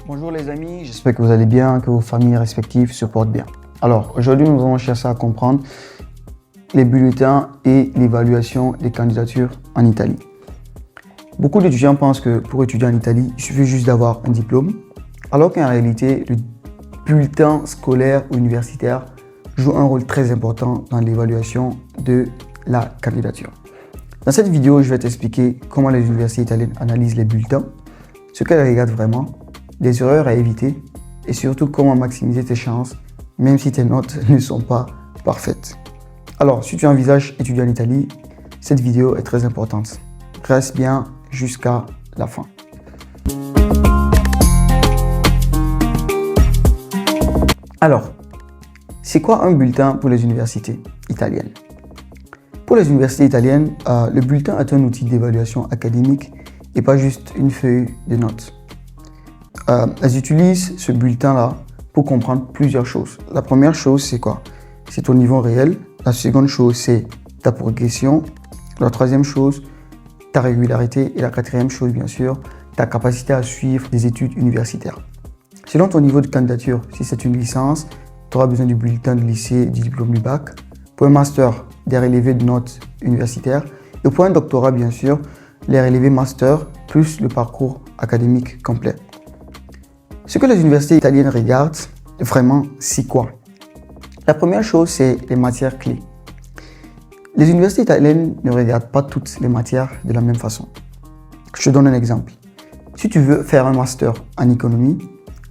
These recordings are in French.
Bonjour les amis, j'espère que vous allez bien, que vos familles respectives se portent bien. Alors aujourd'hui nous allons chercher à comprendre les bulletins et l'évaluation des candidatures en Italie. Beaucoup d'étudiants pensent que pour étudier en Italie, il suffit juste d'avoir un diplôme, alors qu'en réalité, le bulletin scolaire ou universitaire joue un rôle très important dans l'évaluation de la candidature. Dans cette vidéo, je vais t'expliquer comment les universités italiennes analysent les bulletins, ce qu'elles regardent vraiment, les erreurs à éviter et surtout comment maximiser tes chances, même si tes notes ne sont pas parfaites. Alors, si tu envisages étudier en Italie, cette vidéo est très importante. Reste bien jusqu'à la fin. Alors, c'est quoi un bulletin pour les universités italiennes? Pour les universités italiennes, le bulletin est un outil d'évaluation académique et pas juste une feuille de notes. Elles utilisent ce bulletin-là pour comprendre plusieurs choses. La première chose, c'est quoi? C'est ton niveau réel. La seconde chose, c'est ta progression. La troisième chose, ta régularité. Et la quatrième chose, bien sûr, ta capacité à suivre des études universitaires. Selon ton niveau de candidature, si c'est une licence, tu auras besoin du bulletin de lycée, du diplôme du bac. Pour un master, des relevés de notes universitaires. Et pour un doctorat, bien sûr, les relevés master plus le parcours académique complet. Ce que les universités italiennes regardent vraiment, c'est quoi? La première chose, c'est les matières clés. Les universités italiennes ne regardent pas toutes les matières de la même façon. Je te donne un exemple. Si tu veux faire un master en économie,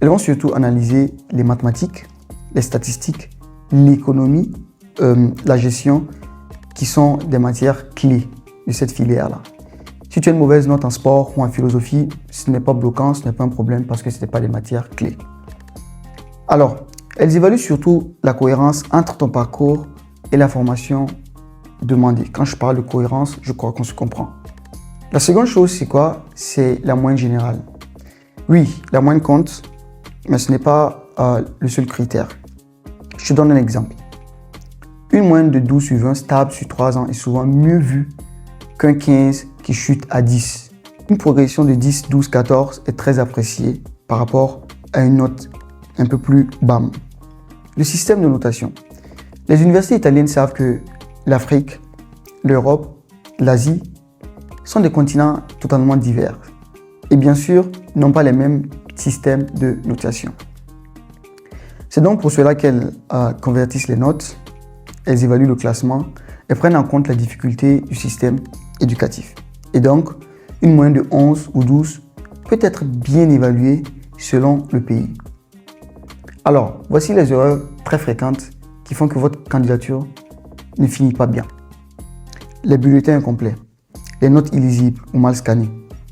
elles vont surtout analyser les mathématiques, les statistiques, l'économie, la gestion, qui sont des matières clés de cette filière-là. Si tu as une mauvaise note en sport ou en philosophie, ce n'est pas bloquant, ce n'est pas un problème parce que ce n'est pas des matières clés. Alors, elles évaluent surtout la cohérence entre ton parcours et la formation demandée. Quand je parle de cohérence, je crois qu'on se comprend. La seconde chose, c'est quoi? C'est la moyenne générale. Oui, la moyenne compte, mais ce n'est pas le seul critère. Je te donne un exemple. Une moyenne de 12 sur 20 stable sur 3 ans est souvent mieux vue qu'un 15 qui chute à 10. Une progression de 10, 12, 14 est très appréciée par rapport à une note un peu plus bas. Le système de notation. Les universités italiennes savent que l'Afrique, l'Europe, l'Asie sont des continents totalement divers et bien sûr n'ont pas les mêmes systèmes de notation. C'est donc pour cela qu'elles convertissent les notes, elles évaluent le classement et prennent en compte la difficulté du système éducatif. Et donc, une moyenne de 11 ou 12 peut être bien évaluée selon le pays. Alors, voici les erreurs très fréquentes qui font que votre candidature ne finit pas bien. Les bulletins incomplets, les notes illisibles ou mal scannées,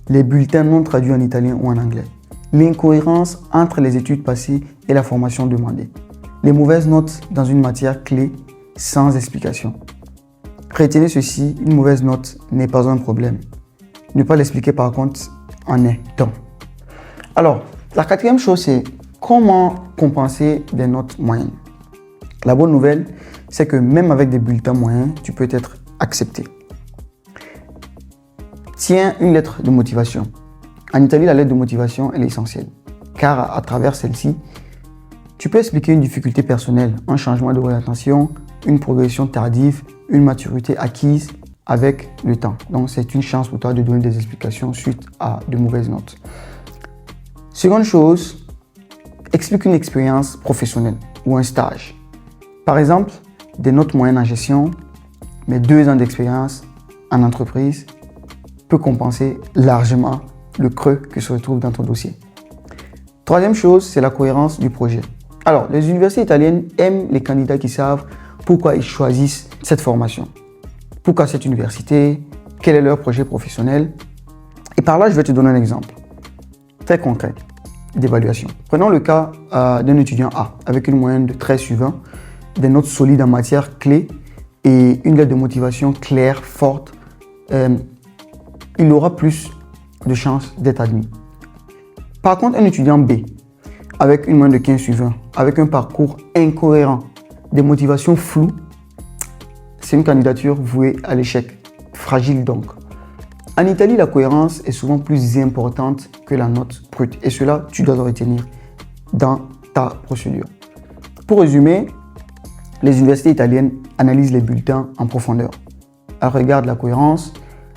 les bulletins non traduits en italien ou en anglais, l'incohérence entre les études passées et la formation demandée, les mauvaises notes dans une matière clé sans explication. Retenez ceci, une mauvaise note n'est pas un problème. Ne pas l'expliquer par contre en est un. Alors, la quatrième chose, c'est comment compenser des notes moyennes. La bonne nouvelle, c'est que même avec des bulletins moyens, tu peux être accepté. Tiens une lettre de motivation. En Italie, la lettre de motivation est essentielle, car à travers celle-ci, tu peux expliquer une difficulté personnelle, un changement d'orientation, une progression tardive, une maturité acquise avec le temps. Donc, c'est une chance pour toi de donner des explications suite à de mauvaises notes. Seconde chose, explique une expérience professionnelle ou un stage. Par exemple, des notes moyennes en gestion, mais 2 ans d'expérience en entreprise peut compenser largement le creux que se retrouve dans ton dossier. Troisième chose, c'est la cohérence du projet. Alors, les universités italiennes aiment les candidats qui savent pourquoi ils choisissent cette formation. Pourquoi cette université? Quel est leur projet professionnel? Et par là, je vais te donner un exemple très concret d'évaluation. Prenons le cas d'un étudiant A avec une moyenne de 13 sur 20, des notes solides en matière clé et une lettre de motivation claire, forte. Il aura plus de chances d'être admis. Par contre, un étudiant B avec une moyenne de 15 sur 20, avec un parcours incohérent, des motivations floues, c'est une candidature vouée à l'échec, fragile donc. En Italie, la cohérence est souvent plus importante que la note brute et cela, tu dois le retenir dans ta procédure. Pour résumer, les universités italiennes analysent les bulletins en profondeur. Elles regardent la cohérence,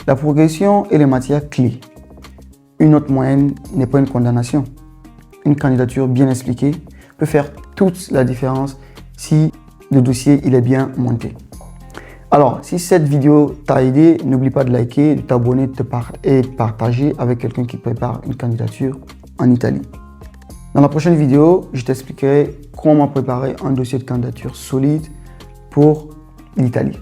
la progression et les matières clés. Une note moyenne n'est pas une condamnation. Une candidature bien expliquée peut faire toute la différence si le dossier il est bien monté. Alors, si cette vidéo t'a aidé, n'oublie pas de liker, de t'abonner et de partager avec quelqu'un qui prépare une candidature en Italie. Dans la prochaine vidéo, je t'expliquerai comment préparer un dossier de candidature solide pour l'Italie.